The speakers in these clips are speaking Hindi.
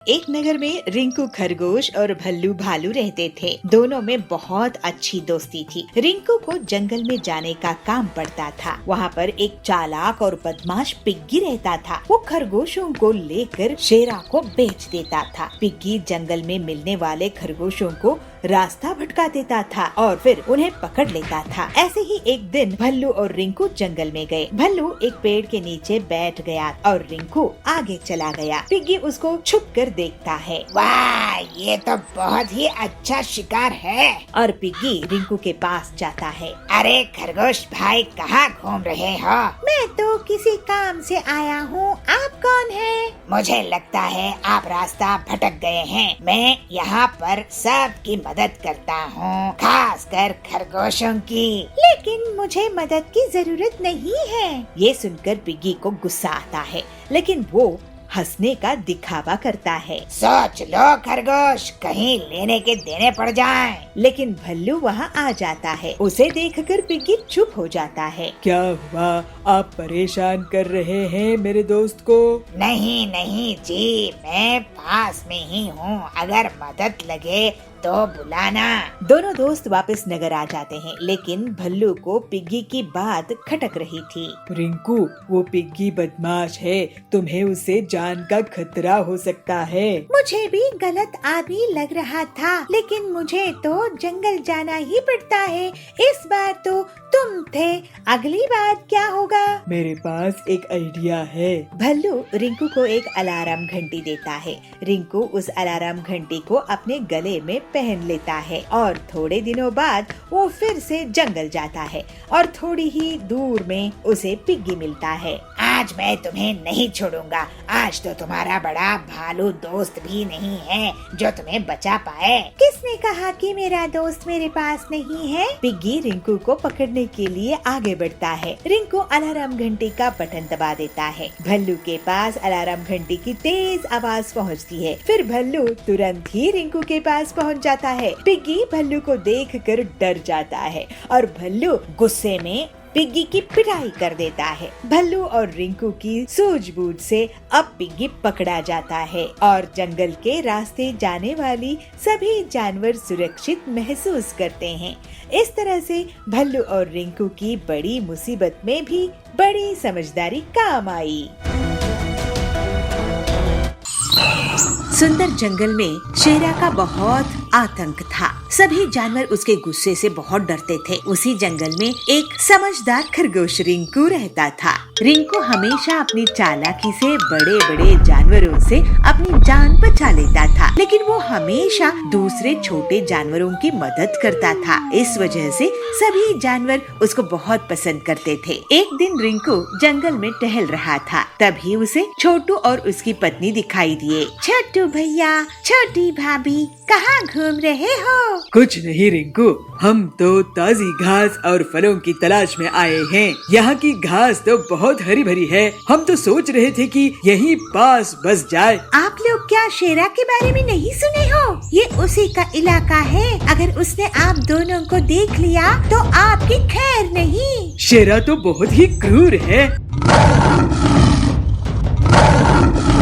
एक नगर में रिंकू खरगोश और भल्लू भालू रहते थे। दोनों में बहुत अच्छी दोस्ती थी। रिंकू को जंगल में जाने का काम पड़ता था। वहाँ पर एक चालाक और बदमाश पिग्गी रहता था। वो खरगोशों को लेकर शेरा को बेच देता था। पिग्गी जंगल में मिलने वाले खरगोशों को रास्ता भटका देता था और फिर उन्हें पकड़ लेता था। ऐसे ही एक दिन भल्लू और रिंकू जंगल में गए। भल्लू एक पेड़ के नीचे बैठ गया और रिंकू आगे चला गया। पिग्गी उसको छुप कर देखता है। वाह, ये तो बहुत ही अच्छा शिकार है। और पिग्गी रिंकू के पास जाता है। अरे खरगोश भाई, कहाँ घूम रहे हो? मैं तो किसी काम से आया हूँ। आप कौन हैं? मुझे लगता है आप रास्ता भटक गए हैं। मैं यहाँ पर सबकी मदद करता हूँ, खासकर खरगोशों की। लेकिन मुझे मदद की जरूरत नहीं है। ये सुनकर पिग्गी को गुस्सा आता है, लेकिन वो हंसने का दिखावा करता है। सोच लो खरगोश, कहीं लेने के देने पड़ जाएं। लेकिन भल्लू वहाँ आ जाता है। उसे देखकर पिग्गी चुप हो जाता है। क्या हुआ? आप परेशान कर रहे हैं मेरे दोस्त को? नहीं नहीं जी, मैं पास में ही हूँ। अगर मदद लगे तो बुलाना। दोनों दोस्त वापस नगर आ जाते हैं, लेकिन भल्लू को पिग्गी की बात खटक रही थी। रिंकू, वो पिग्गी बदमाश है। तुम्हें उसे जान का खतरा हो सकता है। मुझे भी गलत आदमी लग रहा था, लेकिन मुझे तो जंगल जाना ही पड़ता है। इस बार तो तुम थे, अगली बार क्या होगा? मेरे पास एक आइडिया है। भल्लू रिंकू को एक अलार्म घंटी देता है। रिंकू उस अलार्म घंटी को अपने गले में पहन लेता है और थोड़े दिनों बाद वो फिर से जंगल जाता है और थोड़ी ही दूर में उसे पिग्गी मिलता है। आज मैं तुम्हें नहीं छोड़ूंगा। आज तो तुम्हारा बड़ा भालू दोस्त भी नहीं है जो तुम्हें बचा पाए। किसने कहा कि मेरा दोस्त मेरे पास नहीं है? पिग्गी रिंकू को पकड़ने के लिए आगे बढ़ता है। रिंकू अलार्म घंटी का बटन दबा देता है। भल्लू के पास अलार्म घंटी की तेज आवाज पहुंचती है। फिर भल्लू तुरंत ही रिंकू के पास पहुंच जाता है। पिग्गी भल्लू को देखकर डर जाता है और भल्लू गुस्से में पिग्गी की पिटाई कर देता है। भल्लू और रिंकू की सूझबूझ से अब पिग्गी पकड़ा जाता है और जंगल के रास्ते जाने वाली सभी जानवर सुरक्षित महसूस करते हैं। इस तरह से भल्लू और रिंकू की बड़ी मुसीबत में भी बड़ी समझदारी काम आई। सुंदर जंगल में शेरा का बहुत आतंक था। सभी जानवर उसके गुस्से से बहुत डरते थे। उसी जंगल में एक समझदार खरगोश रिंकू रहता था। रिंकू हमेशा अपनी चालाकी से बड़े बड़े जानवरों से अपनी जान बचा लेता था, लेकिन वो हमेशा दूसरे छोटे जानवरों की मदद करता था। इस वजह से सभी जानवर उसको बहुत पसंद करते थे। एक दिन रिंकू जंगल में टहल रहा था, तभी उसे छोटू और उसकी पत्नी दिखाई दिए। छोटू भैया, छोटी भाभी, कहाँ घूम रहे हो? कुछ नहीं रिंकू, हम तो ताजी घास और फलों की तलाश में आए हैं। यहाँ की घास तो बहुत हरी भरी है। हम तो सोच रहे थे कि यहीं पास बस जाए। आप लोग क्या शेरा के बारे में नहीं सुने हो? ये उसी का इलाका है। अगर उसने आप दोनों को देख लिया तो आपकी खैर नहीं। शेरा तो बहुत ही क्रूर है।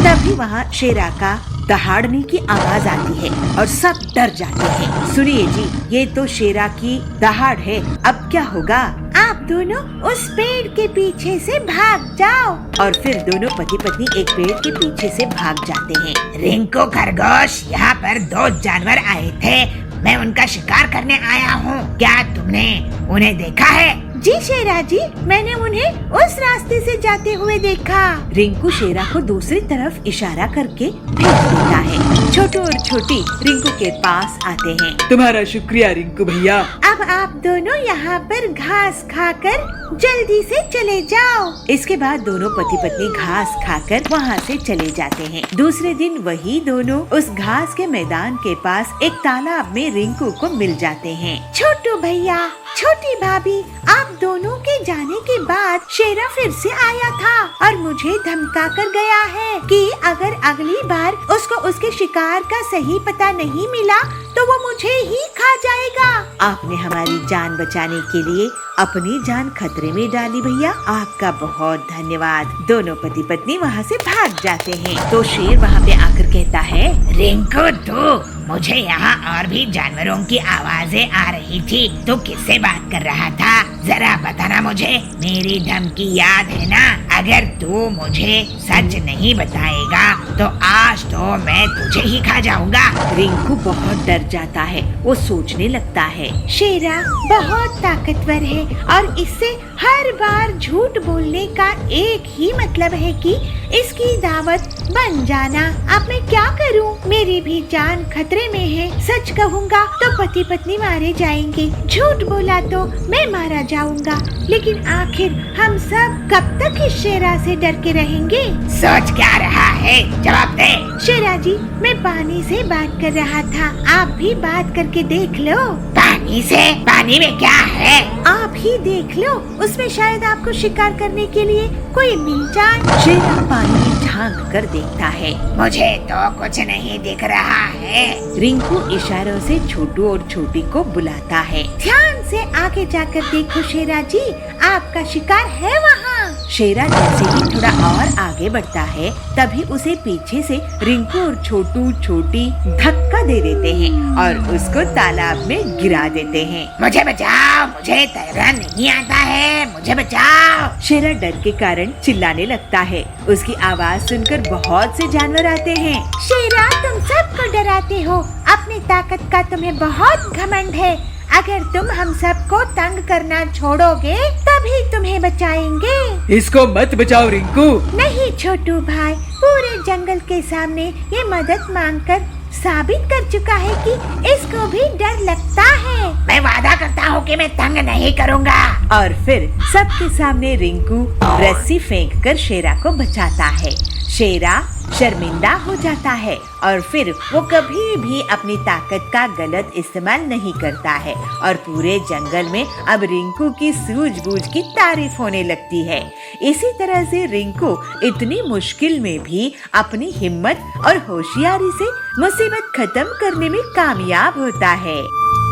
तभी वहाँ शेरा का दहाड़ने की आवाज आती है और सब डर जाते हैं। सुनिए जी, ये तो शेरा की दहाड़ है। अब क्या होगा? आप दोनों उस पेड़ के पीछे से भाग जाओ। और फिर दोनों पति पत्नी एक पेड़ के पीछे से भाग जाते हैं। रिंकू खरगोश, यहाँ पर 2 जानवर आए थे। मैं उनका शिकार करने आया हूँ। क्या तुमने उन्हें देखा है? जी शेरा जी, मैंने उन्हें उस रास्ते से जाते हुए देखा। रिंकू शेरा को दूसरी तरफ इशारा करके भेज देता है। छोटू और छोटी रिंकू के पास आते हैं। तुम्हारा शुक्रिया रिंकू भैया। अब आप दोनों यहाँ पर घास खाकर जल्दी से चले जाओ। इसके बाद दोनों पति पत्नी घास खाकर वहाँ से चले जाते हैं। दूसरे दिन वही दोनों उस घास के मैदान के पास एक तालाब में रिंकू को मिल जाते हैं। छोटू भैया, छोटी भाभी, आप दोनों के जाने के बाद शेरा फिर से आया था और मुझे धमका कर गया है कि अगर अगली बार उसको उसके शिकार का सही पता नहीं मिला तो वो मुझे ही खा जाएगा। आपने हमारी जान बचाने के लिए अपनी जान खतरे में डाली भैया, आपका बहुत धन्यवाद। दोनों पति पत्नी वहाँ से भाग जाते हैं तो शेर वहाँ पे आकर कहता है, रिंकू तू, मुझे यहाँ और भी जानवरों की आवाजें आ रही थी, तू किससे बात कर रहा था? जरा बताना मुझे, मेरी धमकी याद है ना? अगर तू मुझे सच नहीं बताएगा तो आज तो मैं तुझे ही खा जाऊंगा। रिंकू बहुत डर जाता है, वो सोचने लगता है, शेरा बहुत ताकतवर है और इससे हर बार झूठ बोलने का एक ही मतलब है कि इसकी दावत बन जाना। अब मैं क्या करूं? मेरी भी जान खतरे में है। सच कहूंगा तो पति पत्नी मारे जाएंगे, झूठ बोला तो मैं मारा जाऊंगा। लेकिन आखिर हम सब कब तक इस शेरा से डर के रहेंगे? सोच क्या रहा है? जवाब दे। शेरा जी, मैं पानी से बात कर रहा था, आप भी बात करके देख लो। पानी से? पानी में क्या है? आप ही देख लो, उसमें शायद आपको शिकार करने के लिए कोई मिल जाए। शेरा पानी में झांक कर देखता है, मुझे तो कुछ नहीं दिख रहा है। रिंकू इशारों से छोटू और छोटी को बुलाता है। ध्यान से आगे जाकर देखो शेरा जी, आपका शिकार है वहाँ। शेरा जैसे ही थोड़ा और आगे बढ़ता है तभी उसे पीछे से रिंकू और छोटू छोटी धक्का दे देते हैं और उसको तालाब में गिरा देते हैं। मुझे बचाओ, मुझे तैरना नहीं आता है, मुझे बचाओ। शेरा डर के कारण चिल्लाने लगता है। उसकी आवाज सुनकर बहुत से जानवर आते हैं। शेरा, तुम सबको डराते हो, अपनी ताकत का तुम्हें बहुत घमंड है। अगर तुम हम सबको तंग करना छोड़ोगे तभी तुम्हें बचाएंगे। इसको मत बचाओ रिंकू। नहीं छोटू भाई, पूरे जंगल के सामने ये मदद मांगकर साबित कर चुका है कि इसको भी डर लगता है। मैं वादा करता हूँ कि मैं तंग नहीं करूँगा। और फिर सबके सामने रिंकू रस्सी फेंककर शेरा को बचाता है। शेरा शर्मिंदा हो जाता है और फिर वो कभी भी अपनी ताकत का गलत इस्तेमाल नहीं करता है और पूरे जंगल में अब रिंकू की सूझबूझ की तारीफ होने लगती है। इसी तरह से रिंकू इतनी मुश्किल में भी अपनी हिम्मत और होशियारी से मुसीबत खत्म करने में कामयाब होता है।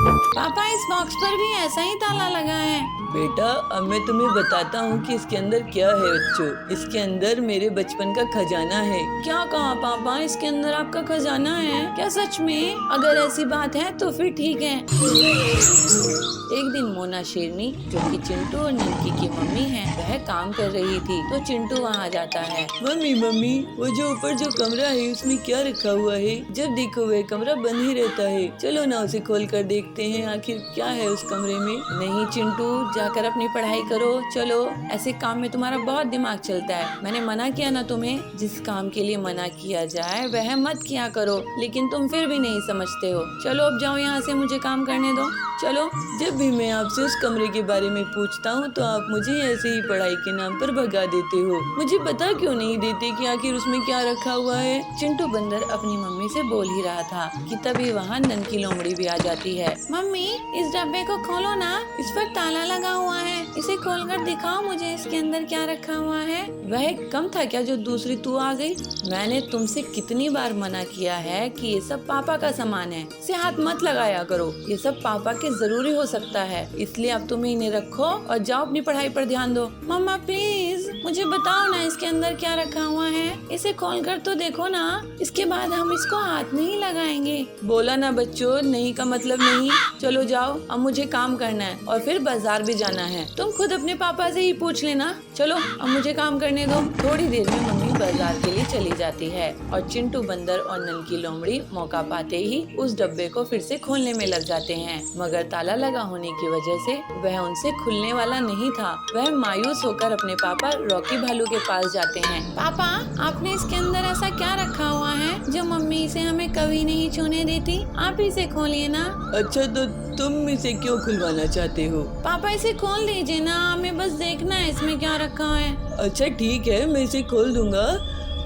पापा, इस बॉक्स पर भी ऐसा ही ताला लगा है। बेटा, अब मैं तुम्हें बताता हूँ कि इसके अंदर क्या है बच्चों। इसके अंदर मेरे बचपन का खजाना है। क्या कहा पापा, इसके अंदर आपका खजाना है? क्या सच में? अगर ऐसी बात है तो फिर ठीक है। एक दिन मोना शेरनी, जो कि चिंटू और निमकी की मम्मी है, वह काम कर रही थी तो चिंटू वहाँ जाता है। मम्मी मम्मी, वो जो ऊपर जो कमरा है उसमें क्या रखा हुआ है? जब देखो वह कमरा बंद ही रहता है। चलो ना उसे खोल कर देखते हैं आखिर क्या है उस कमरे में। नहीं चिंटू, जाकर अपनी पढ़ाई करो। चलो, ऐसे काम में तुम्हारा बहुत दिमाग चलता है। मैंने मना किया ना तुम्हें, जिस काम के लिए मना किया जाए वह मत किया करो, लेकिन तुम फिर भी नहीं समझते हो। चलो अब जाओ यहाँ से, मुझे काम करने दो। चलो। जब भी मैं आपसे उस कमरे के बारे में पूछता हूँ तो आप मुझे ऐसे ही पढ़ाई के नाम पर भगा देते हो। मुझे बता क्यों नहीं देते कि आखिर उसमें क्या रखा हुआ है? चिंटू बंदर अपनी मम्मी से बोल ही रहा था कि तभी वहाँ ननकी लोमड़ी भी आ जाती है। मम्मी, इस डब्बे को खोलो ना, इस पर ताला लगा हुआ है। इसे खोलकर दिखाओ मुझे, इसके अंदर क्या रखा हुआ है। वह कम था क्या जो दूसरी तू आ गई? मैंने तुमसे कितनी बार मना किया है कि ये सब पापा का सामान है, इसे हाथ मत लगाया करो। ये सब पापा के जरूरी हो सकता है, इसलिए अब तुम इन्हें रखो और जाओ अपनी पढ़ाई पर ध्यान दो। मम्मा प्लीज मुझे बताओ ना, इसके अंदर क्या रखा हुआ है। इसे खोलकर तो देखो ना, इसके बाद हम इसको हाथ नहीं लगाएंगे। बोला ना बच्चों, नहीं का मतलब नहीं। चलो जाओ, अब मुझे काम करना है और फिर बाजार भी जाना है। तुम खुद अपने पापा से ही पूछ लेना। चलो अब मुझे काम करने दो। थोड़ी देर में मम्मी बाजार के लिए चली जाती है और चिंटू बंदर और ननकी लोमड़ी मौका पाते ही उस डब्बे को फिर से खोलने में लग जाते हैं, मगर ताला लगा होने की वजह से वह उनसे खुलने वाला नहीं था। वह मायूस होकर अपने पापा रॉकी भालू के पास जाते हैं। पापा, आपने इसके अंदर ऐसा क्या रखा हुआ है जो मम्मी इसे हमें कभी नहीं छूने देती? आप इसे खोलिए ना। अच्छा, तो तुम इसे क्यों खुलवाना चाहते हो? पापा इसे खोल दीजिए ना, हमें बस देखना है इसमें क्या रखा है। अच्छा ठीक है, मैं इसे खोल दूंगा,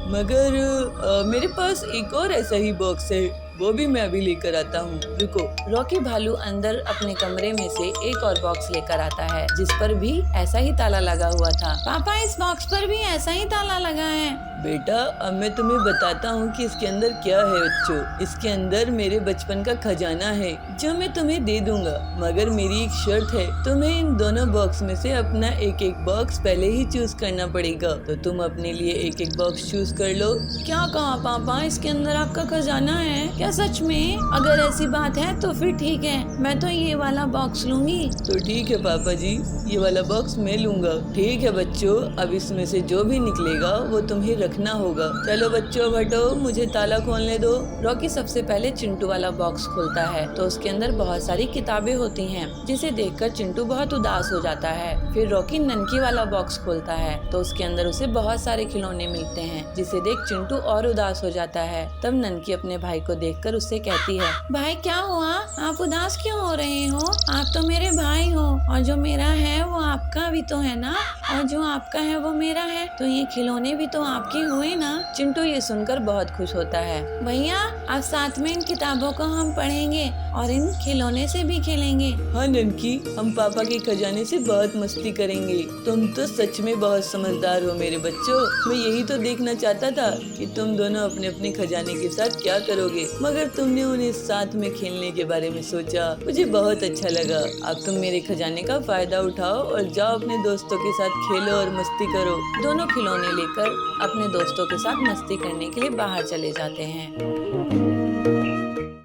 मगर मेरे पास एक और ऐसा ही बॉक्स है, वो भी मैं अभी लेकर आता हूँ, रुको। रॉकी भालू अंदर अपने कमरे में से एक और बॉक्स लेकर आता है जिस पर भी ऐसा ही ताला लगा हुआ था। पापा इस बॉक्स पर भी ऐसा ही ताला लगा है। बेटा अब मैं तुम्हें बताता हूँ कि इसके अंदर क्या है बच्चों। इसके अंदर मेरे बचपन का खजाना है जो मैं तुम्हें दे दूंगा, मगर मेरी एक शर्त है, तुम्हें इन दोनों बॉक्स में से अपना एक एक बॉक्स पहले ही चूज करना पड़ेगा। तो तुम अपने लिए एक एक बॉक्स चूज कर लो। क्या कहा पापा, इसके अंदर आपका खजाना है क्या सच में? अगर ऐसी बात है तो फिर ठीक है, मैं तो ये वाला बॉक्स लूंगी। तो ठीक है पापा जी, ये वाला बॉक्स मैं लूंगा। ठीक है बच्चों, अब इसमें से जो भी निकलेगा वो तुम्हें रखना होगा। चलो बच्चों हटो, मुझे ताला खोलने दो। रॉकी सबसे पहले चिंटू वाला बॉक्स खोलता है तो उसके अंदर बहुत सारी किताबें होती हैं, जिसे देखकर चिंटू बहुत उदास हो जाता है। फिर रॉकी ननकी वाला बॉक्स खोलता है तो उसके अंदर उसे बहुत सारे खिलौने मिलते हैं, जिसे देख चिंटू और उदास हो जाता है। तब ननकी अपने भाई को देखकर उससे कहती है, भाई क्या हुआ, आप उदास क्यों हो रहे हो? आप तो मेरे भाई हो और जो मेरा है वो आपका भी तो है ना, और जो आपका है वो मेरा है, तो ये खिलौने भी तो आपके हुए ना। चिंटू ये सुनकर बहुत खुश होता है। भैया अब साथ में इन किताबों को हम पढ़ेंगे और इन खिलौने से भी खेलेंगे। हाँ ननकी, हम पापा के खजाने से बहुत मस्ती करेंगे। तुम तो सच में बहुत समझदार हो मेरे बच्चों। मैं यही तो देखना चाहता था कि तुम दोनों अपने अपने खजाने के साथ क्या करोगे, मगर तुमने उन्हें साथ में खेलने के बारे में सोचा। मुझे बहुत अच्छा लगा। अब तुम मेरे खजाने का फायदा उठाओ और जाओ अपने दोस्तों के साथ खेलो और मस्ती करो। दोनों खिलौने लेकर अपने दोस्तों के साथ मस्ती करने के लिए बाहर चले जाते हैं।